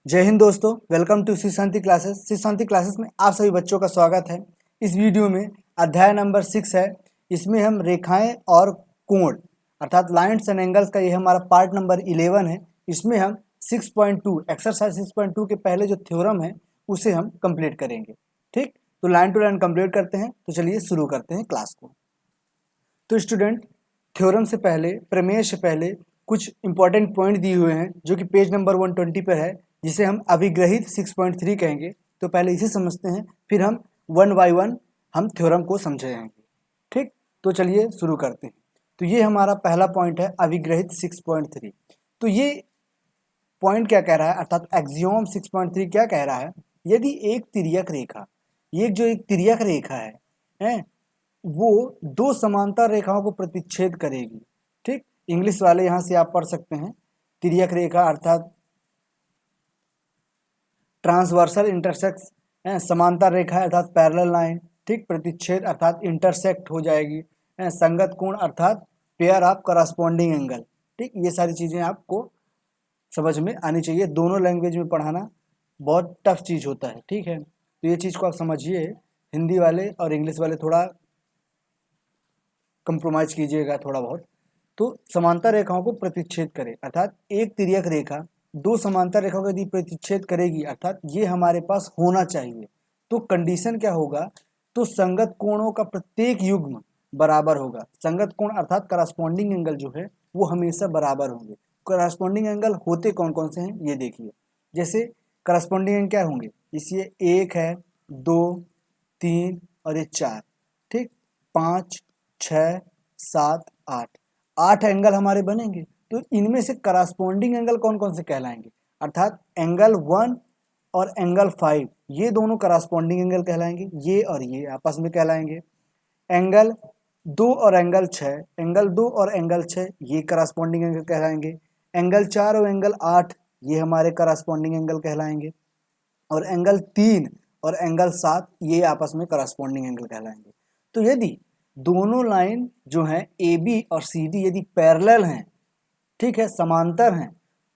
जय हिंद दोस्तों, welcome to Shri Shanti classes. Shri Shanti classes में आप सभी बच्चों का स्वागत है। इस वीडियो में अध्याय नंबर 6 है। इसमें हम रेखाएं और कोण अर्थात लाइन्स एंड एंगल्स का ये हमारा पार्ट नंबर 11 है। इसमें हम 6.2 एक्सरसाइज 6.2 के पहले जो थ्योरम है उसे हम कंप्लीट करेंगे। ठीक, तो लाइन टू लाइन कंप्लीट करते हैं। तो चलिए शुरू करते हैं क्लास को। तो स्टूडेंट, थ्योरम से पहले, प्रमेय से पहले कुछ इंपॉर्टेंट पॉइंट दिए हुए हैं जो कि पेज नंबर 120 पर है, जिसे हम अभिग्रहित 6.3 कहेंगे। तो पहले इसे समझते हैं, फिर हम वन बाय वन हम थ्योरम को समझेंगे। ठीक, तो चलिए शुरू करते हैं। तो ये हमारा पहला पॉइंट है अभिग्रहित 6.3। तो ये पॉइंट क्या कह रहा है, अर्थात एक्सियोम 6.3 क्या कह रहा है, यदि एक तिर्यक रेखा, ये जो एक तिर्यक रेखा है वो दो समांतर रेखाओं को प्रतिच्छेद करेगी। ठीक, इंग्लिश वाले यहाँ से आप पढ़ सकते हैं तिर्यक रेखा अर्थात ट्रांसवर्सल इंटरसेक्स, समांतर रेखा अर्थात पैरेलल लाइन। ठीक, प्रतिच्छेद अर्थात इंटरसेक्ट हो जाएगी। संगत कोण अर्थात पेयर ऑफ करस्पॉन्डिंग एंगल। ठीक, ये सारी चीज़ें आपको समझ में आनी चाहिए। दोनों लैंग्वेज में पढ़ाना बहुत टफ चीज़ होता है। ठीक है, तो ये चीज़ को आप समझिए। हिंदी वाले और इंग्लिश वाले थोड़ा कंप्रोमाइज़ कीजिएगा थोड़ा बहुत। तो समांतर रेखाओं को प्रतिच्छेद करें अर्थात एक तिर्यक रेखा दो समांतर रेखाओं को यदि प्रतिच्छेद करेगी अर्थात ये हमारे पास होना चाहिए। तो कंडीशन क्या होगा, तो संगत कोणों का प्रत्येक युग्म बराबर होगा। संगत कोण अर्थात करस्पॉन्डिंग एंगल जो है वो हमेशा बराबर होंगे। करस्पॉन्डिंग एंगल होते कौन कौन से हैं ये देखिए। जैसे करस्पॉन्डिंग एंगल क्या होंगे, इसलिए 1 है, 2, 3 और ये 4। ठीक, 5, 6, 7, 8 8 एंगल हमारे बनेंगे। तो इनमें से करस्पॉन्डिंग एंगल कौन कौन से कहलाएंगे, अर्थात एंगल 1 और एंगल 5 ये दोनों करस्पॉन्डिंग एंगल कहलाएंगे, ये और ये आपस में कहलाएंगे। एंगल 2 और एंगल 6, एंगल 2 और एंगल 6 ये करस्पॉन्डिंग एंगल कहलाएंगे। एंगल 4 और एंगल 8 ये हमारे करस्पॉन्डिंग एंगल कहलाएंगे। और एंगल 3 और एंगल 7 ये आपस में करस्पॉन्डिंग एंगल कहलाएंगे। तो यदि दोनों लाइन जो हैं ए बी और सी डी यदि पैरेलल हैं, ठीक है, समांतर हैं,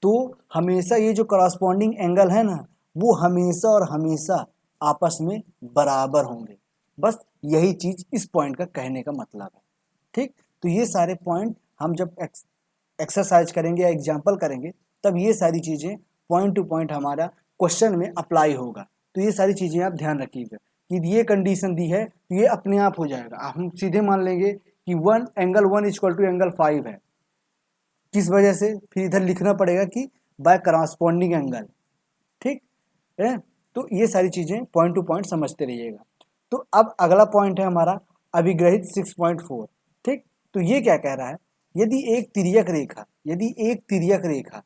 तो हमेशा ये जो करस्पॉन्डिंग एंगल है ना वो हमेशा और हमेशा आपस में बराबर होंगे। बस यही चीज़ इस पॉइंट का कहने का मतलब है। ठीक, तो ये सारे पॉइंट हम जब एक्सरसाइज करेंगे या एग्जाम्पल करेंगे तब ये सारी चीज़ें पॉइंट टू पॉइंट हमारा क्वेश्चन में अप्लाई होगा। तो ये सारी चीज़ें आप ध्यान रखिएगा कि ये कंडीशन दी है तो ये अपने आप हो जाएगा। हम सीधे मान लेंगे कि एंगल 1 इक्वल टू एंगल 5 है। किस वजह से, फिर इधर लिखना पड़ेगा कि बाय करस्पॉन्डिंग एंगल। ठीक है, तो ये सारी चीज़ें पॉइंट टू पॉइंट समझते रहिएगा। तो अब अगला पॉइंट है हमारा अभिग्रहित 6.4। ठीक, तो ये क्या कह रहा है, यदि एक तिर्यक रेखा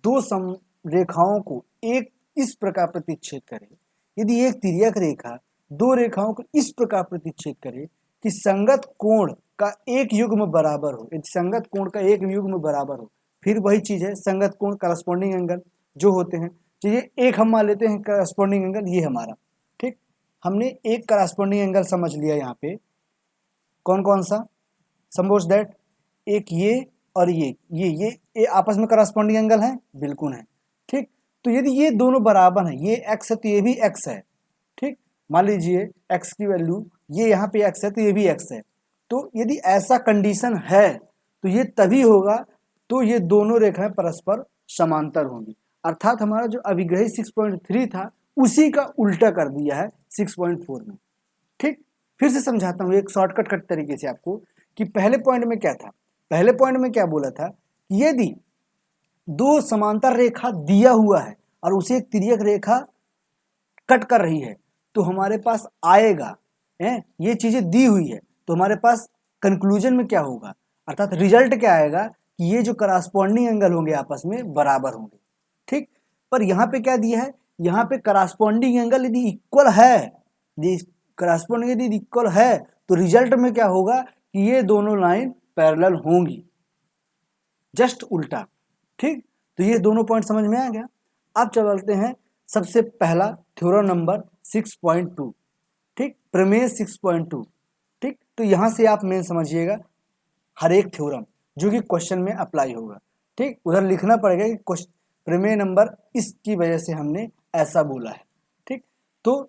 दो सम रेखाओं को एक इस प्रकार प्रतिच्छेद करे, यदि एक तिर्यक रेखा दो रेखाओं को इस प्रकार प्रतिच्छेद करे कि संगत कोण का एक युग्म बराबर हो, यदि संगत कोण का एक युग्म बराबर हो, फिर वही चीज़ है संगत कोण करस्पॉन्डिंग एंगल जो होते हैं। चलिए एक हम मान लेते हैं करस्पॉन्डिंग एंगल ये हमारा। ठीक, हमने एक करस्पॉन्डिंग एंगल समझ लिया। यहाँ पे कौन कौन सा, सपोज दैट एक ये और ये आपस में करस्पॉन्डिंग एंगल है, बिल्कुल है। ठीक, तो यदि ये दोनों बराबर हैं, ये x है तो ये भी x है। ठीक, मान लीजिए x की वैल्यू, ये यहाँ पे x है तो ये भी x है। तो यदि ऐसा कंडीशन है तो ये तभी होगा तो ये दोनों रेखाएं परस्पर समांतर होंगी। अर्थात हमारा जो अभिग्रही 6.3 था उसी का उल्टा कर दिया है 6.4 में। ठीक, फिर से समझाता हूँ एक शॉर्टकट कट तरीके से आपको कि पहले पॉइंट में क्या था। पहले पॉइंट में क्या बोला था कि यदि दो समांतर रेखा दिया हुआ है और उसे एक तिर्यक रेखा कट कर रही है तो हमारे पास आएगा, ये चीजें दी हुई है तो हमारे पास कंक्लूजन में क्या होगा, अर्थात रिजल्ट क्या आएगा कि ये जो करस्पॉन्डिंग एंगल होंगे आपस में बराबर होंगे। ठीक, पर यहाँ पे क्या दिया है, यहाँ पे करस्पॉन्डिंग एंगल यदि इक्वल है, करस्पॉन्डिंग यदि इक्वल है तो रिजल्ट में क्या होगा कि ये दोनों लाइन पैरेलल होंगी, जस्ट उल्टा। ठीक, तो ये दोनों पॉइंट समझ में आ गया। अब चलते हैं सबसे पहला थ्योरम नंबर 6.2। ठीक, प्रमेय 6.2। ठीक, तो यहाँ से आप मेन समझिएगा हर एक थ्योरम जो कि क्वेश्चन में अप्लाई होगा। ठीक, उधर लिखना पड़ेगा कि प्रमेय नंबर इसकी वजह से हमने ऐसा बोला है। ठीक, तो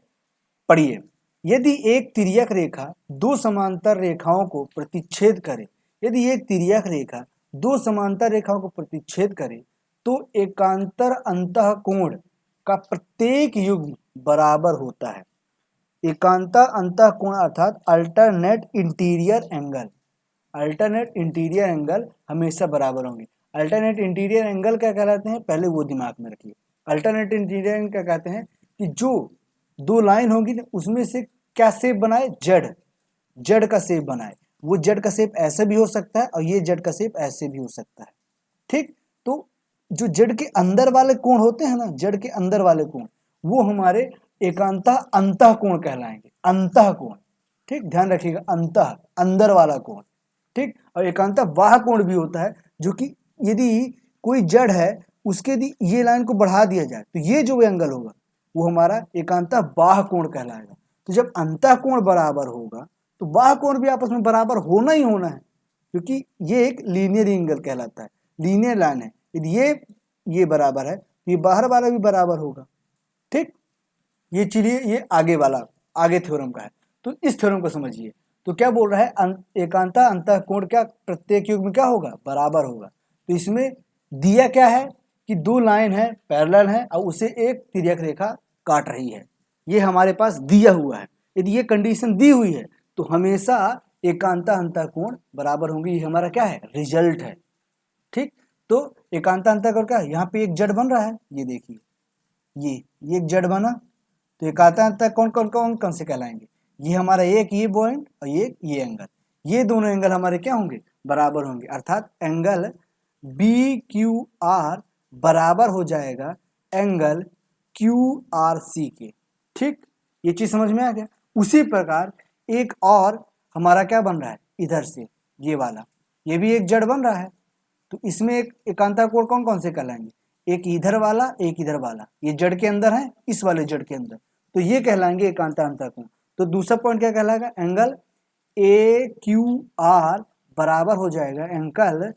पढ़िए, यदि एक तिर्यक रेखा दो समांतर रेखाओं को प्रतिच्छेद करे, यदि एक तिर्यक रेखा दो समांतर रेखाओं को प्रतिच्छेद करे तो एकांतर अंतःकोण का प्रत्येक युग्म बराबर होता है। एकांतर अंतःकोण अर्थात alternate interior angle, alternate interior angle हमेशा बराबर होंगे। अल्टरनेट इंटीरियर एंगल क्या कहलाते हैं, पहले वो दिमाग में रखिए। अल्टरनेट इंटीरियर एंगल क्या कहते हैं कि जो दो लाइन होगी उसमें से क्या शेप बनाए, जेड, जेड का शेप बनाए। वो जेड का शेप ऐसे भी हो सकता है और ये जेड का शेप ऐसे भी हो सकता है। ठीक, तो जो जेड के अंदर वाले कोण होते हैं ना, जेड के अंदर वाले कोण, वो हमारे एकांता अंतः कोण कहलाएंगे, अंतः कोण। ठीक, ध्यान रखिएगा, अंतः अंदर वाला कोण। ठीक, और एकांता बाह्य कोण भी होता है, जो कि यदि कोई जड़ है उसके यदि ये लाइन को बढ़ा दिया जाए तो ये जो एंगल होगा वो हमारा एकांता बाह्य कोण कहलाएगा। तो जब अंतः कोण बराबर होगा तो बाह्य कोण भी आपस में बराबर होना ही होना है, क्योंकि ये एक लीनियर एंगल कहलाता है, लीनियर लाइन है। यदि ये बराबर है तो ये बाहर वाला भी बराबर होगा। ठीक, ये चलिए ये आगे वाला, आगे थ्योरम का है। तो इस थ्योरम को समझिए। तो क्या बोल रहा है, एकांता अंतःकोण क्या प्रत्येक युग्म में क्या होगा, बराबर होगा। तो इसमें दिया क्या है कि दो लाइन है, पैरेलल है और उसे एक तिर्यक रेखा काट रही है, ये हमारे पास दिया हुआ है। यदि ये कंडीशन दी हुई है तो हमेशा एकांता अंतःकोण बराबर होंगे, ये हमारा क्या है, रिजल्ट है। ठीक, तो एकांता अंतःकोण का यहाँ पे एक जड़ बन रहा है, ये देखिए, ये एक जड़ बना, तो एकांता अंतःकोण कौन कौन कौन से कहलाएंगे, ये हमारा एक ये पॉइंट और ये एंगल, ये दोनों एंगल हमारे क्या होंगे, बराबर होंगे। अर्थात एंगल बी क्यू आर बराबर हो जाएगा एंगल क्यू आर सी के। ठीक, ये चीज समझ में आ गया। उसी प्रकार एक और हमारा क्या बन रहा है, इधर से ये वाला, ये भी एक जड़ बन रहा है। तो इसमें एक एकांता कोण कौन कौन से कहलाएंगे, एक इधर वाला एक इधर वाला, ये जड़ के अंदर है, इस वाले जड़ के अंदर, तो ये कहलाएंगे एकांता अंतःकोण। तो दूसरा पॉइंट क्या कहलाएगा, एंगल ए क्यू आर बराबर हो जाएगा एंगल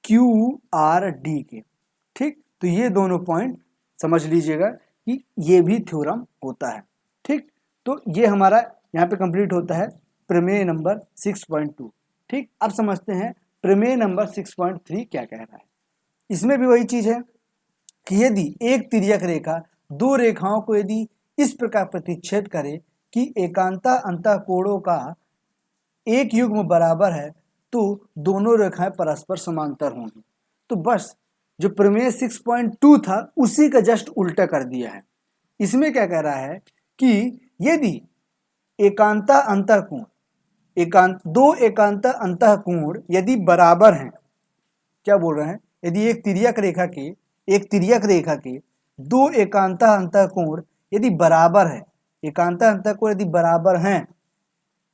क्यू आर डी के। ठीक, तो ये दोनों पॉइंट समझ लीजिएगा कि ये भी थ्योरम होता है। ठीक, तो ये हमारा यहाँ पे कंप्लीट होता है प्रमेय नंबर 6.2। ठीक, अब समझते हैं प्रमेय नंबर 6.3 क्या कह रहा है। इसमें भी वही चीज है कि यदि एक तिर्यक रेखा दो रेखाओं को यदि इस प्रकार प्रतिच्छेद करे कि एकांता अंतःकोणों का एक युग्म बराबर है तो दोनों रेखाएं परस्पर समांतर होंगी। तो बस जो प्रमेय 6.2 था उसी का जस्ट उल्टा कर दिया है। इसमें क्या कह रहा है कि यदि एकांता अंतःकोण दो एकांता अंतःकोण यदि बराबर हैं, क्या बोल रहे हैं, यदि एक तिर्यक रेखा के दो एकांता अंतःकोण यदि बराबर है, एकांता अंतःकोण यदि बराबर हैं,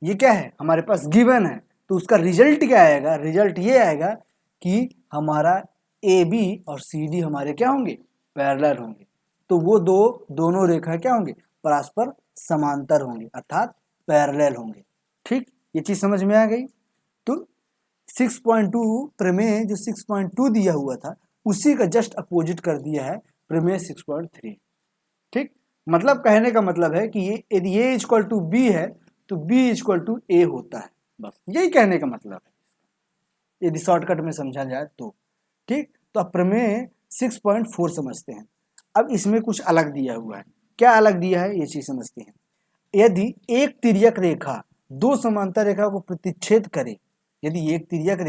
ये क्या है हमारे पास गिवन है, तो उसका रिजल्ट क्या आएगा, रिजल्ट ये आएगा कि हमारा ए बी और सी डी हमारे क्या होंगे, पैरेलल होंगे। तो वो दोनों रेखा क्या होंगे, परस्पर समांतर होंगे अर्थात पैरेलल होंगे। ठीक, ये चीज समझ में आ गई। तो 6.2 प्रमेय जो 6.2 दिया हुआ था उसी का जस्ट अपोजिट कर दिया है प्रमेय 6.3। ठीक, मतलब कहने का मतलब है कि ये यदि ए इक्वल टू बी है तो बी इक्वल टू ए होता है, बस यही कहने का मतलब है यदि शॉर्टकट में समझा जाए तो। ठीक, तो अब प्रमेय 6.4 समझते हैं। अब इसमें कुछ अलग दिया हुआ है, क्या अलग दिया है ये चीज समझते हैं। यदि एक तिर्यक रेखा दो समांतर रेखा को प्रतिच्छेद करे, यदि एक तिर्यक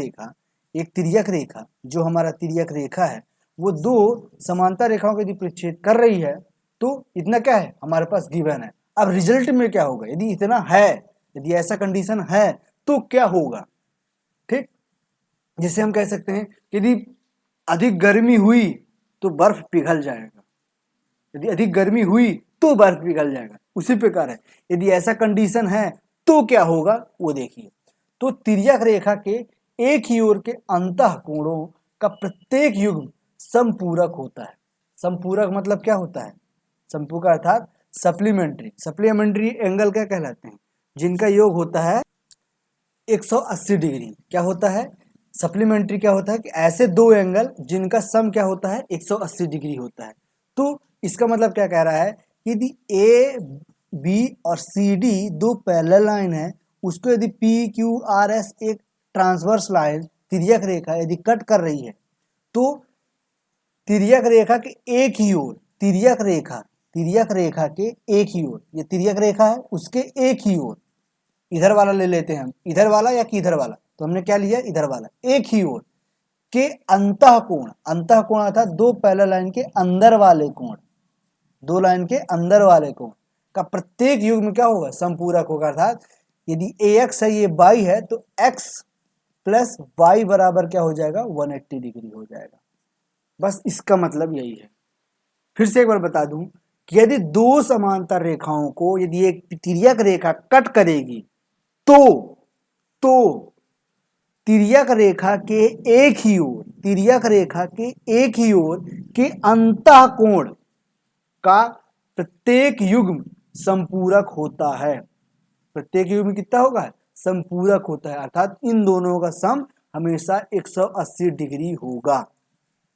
रेखा जो हमारा तिर्यक रेखा है वो दो समांतर रेखाओं को यदि प्रतिच्छेद कर रही है तो इतना क्या है हमारे पास गिवन है। अब रिजल्ट में क्या होगा, यदि इतना है, यदि ऐसा कंडीशन है तो क्या होगा। ठीक, जिसे हम कह सकते हैं यदि अधिक गर्मी हुई तो बर्फ पिघल जाएगा, यदि अधिक गर्मी हुई तो बर्फ पिघल जाएगा, उसी प्रकार है यदि ऐसा कंडीशन है तो क्या होगा वो देखिए। तो तिर्यक रेखा के एक ही ओर के अंतः कोणों का प्रत्येक युग्म समपूरक होता है। समपूरक मतलब क्या होता है, समपूरक अर्थात सप्लीमेंट्री एंगल क्या कहलाते हैं, जिनका योग होता है 180 डिग्री। क्या होता है, सप्लीमेंट्री क्या होता है कि ऐसे दो एंगल जिनका सम क्या होता है 180 डिग्री होता है। तो इसका मतलब क्या कह रहा है कि यदि ए बी और सी डी दो पैरेलल लाइन है, उसको यदि पी क्यू आर एस एक ट्रांसवर्स लाइन तिर्यक रेखा यदि कट कर रही है, तो तिर्यक रेखा के एक ही ओर तिर्यक रेखा के एक ही ओर, ये तिर्यक रेखा है उसके एक ही ओर, इधर वाला ले लेते हैं हम, इधर वाला या कि इधर वाला, तो हमने क्या लिया इधर वाला, एक ही ओर के अंतःकोण अर्थात दो पैरेलल लाइन के अंदर वाले कोण, दो लाइन के अंदर वाले कोण का प्रत्येक युग्म क्या होगा समपूरक होगा। अर्थात यदि ax है ये y है तो x प्लस y बराबर क्या हो जाएगा 180 डिग्री हो जाएगा। बस इसका मतलब यही है। फिर से एक बार बता दूं कि यदि दो समांतर रेखाओं को यदि एक तिर्यक रेखा कट करेगी तो तिर्यक रेखा के एक ही ओर के अंतःकोण का प्रत्येक युग्म संपूरक होता है। प्रत्येक युग्म कितना होगा संपूरक होता है, अर्थात इन दोनों का सम हमेशा 180 डिग्री होगा।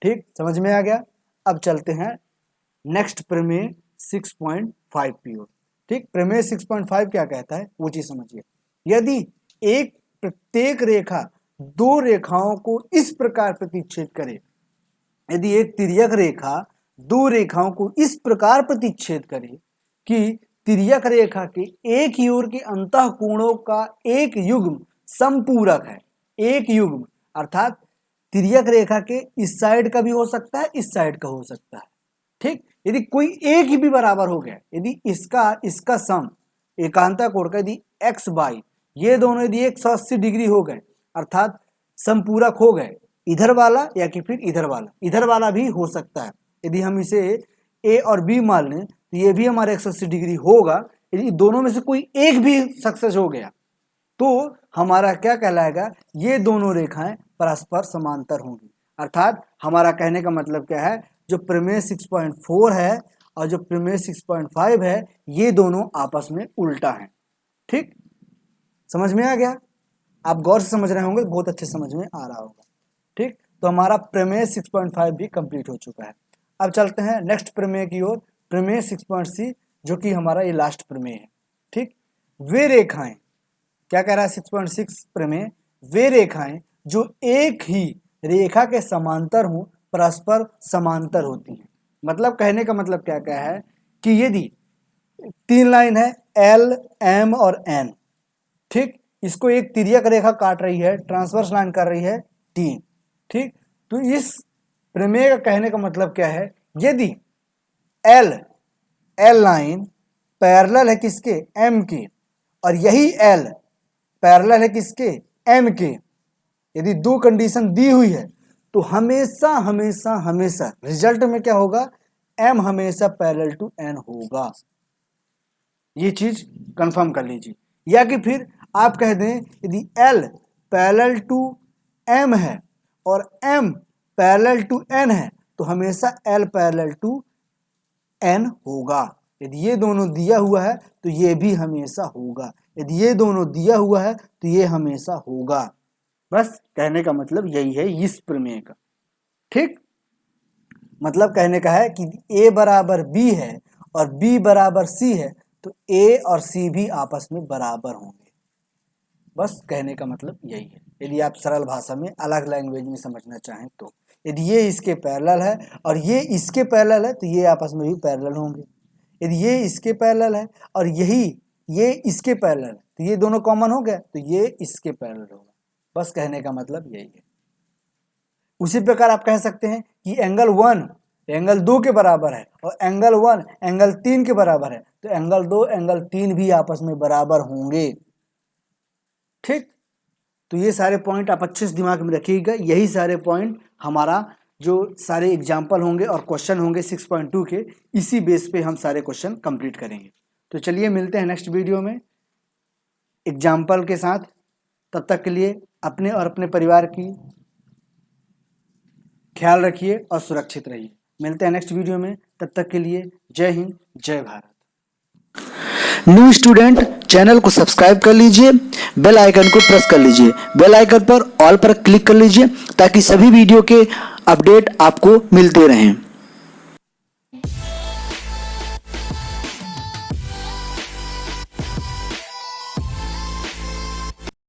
ठीक, समझ में आ गया। अब चलते हैं नेक्स्ट प्रमेय 6.5 की ओर। ठीक, प्रमेय 6.5 क्या कहता है वो चीज समझिए। यदि एक प्रत्येक रेखा दो रेखाओं को इस प्रकार प्रतिच्छेद करे, यदि एक तिर्यक रेखा दो रेखाओं को इस प्रकार प्रतिच्छेद करे कि तिर्यक रेखा के एक ही ओर के अंतःकोणों का एक युग्म संपूरक है, एक युग्म अर्थात तिर्यक रेखा के इस साइड का भी हो सकता है इस साइड का हो सकता है। ठीक, यदि कोई एक ही भी बराबर हो गया, यदि इसका सम एकांतःकोण का यदि एक्स बाई ये दोनों यदि 180 डिग्री हो गए अर्थात संपूरक हो गए, इधर वाला या कि फिर इधर वाला भी हो सकता है। यदि हम इसे ए और बी मान लें तो ये भी हमारा 180 डिग्री होगा। यदि दोनों में से कोई एक भी सक्सेस हो गया तो हमारा क्या कहलाएगा, ये दोनों रेखाएं परस्पर समांतर होंगी। अर्थात हमारा कहने का मतलब क्या है, जो प्रमेय 6.4 है और जो प्रमेय 6.5 है ये दोनों आपस में उल्टा है। ठीक, समझ में आ गया। आप गौर से समझ रहे होंगे, बहुत अच्छे समझ में आ रहा होगा। ठीक, तो हमारा प्रमेय 6.5 भी कंप्लीट हो चुका है। अब चलते हैं नेक्स्ट प्रमेय की ओर, प्रमेय 6.6 जो कि हमारा ये लास्ट प्रमेय है। ठीक, वे रेखाएं क्या कह रहा है 6.6 प्रमेय, वे रेखाएं जो एक ही रेखा के समांतर हों परस्पर समांतर होती हैं। मतलब कहने का मतलब क्या है कि यदि तीन लाइन है L, M और N, ठीक, इसको एक तिर्यक रेखा काट रही है, ट्रांसवर्स लाइन कर रही है T। ठीक, तो इस प्रमेय का कहने का मतलब क्या है, यदि L लाइन पैरेलल है किसके M के और यही L पैरेलल है किसके M के, यदि दो कंडीशन दी हुई है तो हमेशा रिजल्ट में क्या होगा, M हमेशा पैरेलल टू N होगा। ये चीज कंफर्म कर लीजिए। या कि फिर आप कह दें यदि L पैरेलल टू M है और M पैरेलल टू N है तो हमेशा L पैरेलल टू N होगा। यदि ये दोनों दिया हुआ है तो ये भी हमेशा होगा, यदि ये दोनों दिया हुआ है तो ये हमेशा होगा। बस कहने का मतलब यही है इस प्रमेय का। ठीक, मतलब कहने का है कि A बराबर B है और B बराबर C है तो A और C भी आपस में बराबर होंगे। बस कहने का मतलब यही है। यदि आप सरल भाषा में अलग लैंग्वेज में समझना चाहें तो यदि ये इसके पैरेलल है और ये इसके पैरेलल है तो ये आपस में भी पैरेलल होंगे। यदि ये इसके पैरेलल है और ये इसके पैरेलल है तो ये दोनों कॉमन हो गया तो ये इसके पैरेलल होगा। बस कहने का मतलब यही है। उसी प्रकार आप कह सकते हैं कि एंगल 1 एंगल 2 के बराबर है और एंगल 1 एंगल 3 के बराबर है तो एंगल 2 एंगल 3 भी आपस में बराबर होंगे। ठीक, तो ये सारे पॉइंट आप अच्छे से दिमाग में रखिएगा। यही सारे पॉइंट हमारा जो सारे एग्जाम्पल होंगे और क्वेश्चन होंगे 6.2 के, इसी बेस पे हम सारे क्वेश्चन कंप्लीट करेंगे। तो चलिए मिलते हैं नेक्स्ट वीडियो में एग्जाम्पल के साथ। तब तक के लिए अपने और अपने परिवार की ख्याल रखिए और सुरक्षित रहिए। मिलते हैं नेक्स्ट वीडियो में, तब तक के लिए जय हिंद जय भारत। न्यू स्टूडेंट चैनल को सब्सक्राइब कर लीजिए, बेल आइकन को प्रेस कर लीजिए, बेल आइकन पर ऑल पर क्लिक कर लीजिए ताकि सभी वीडियो के अपडेट आपको मिलते रहें।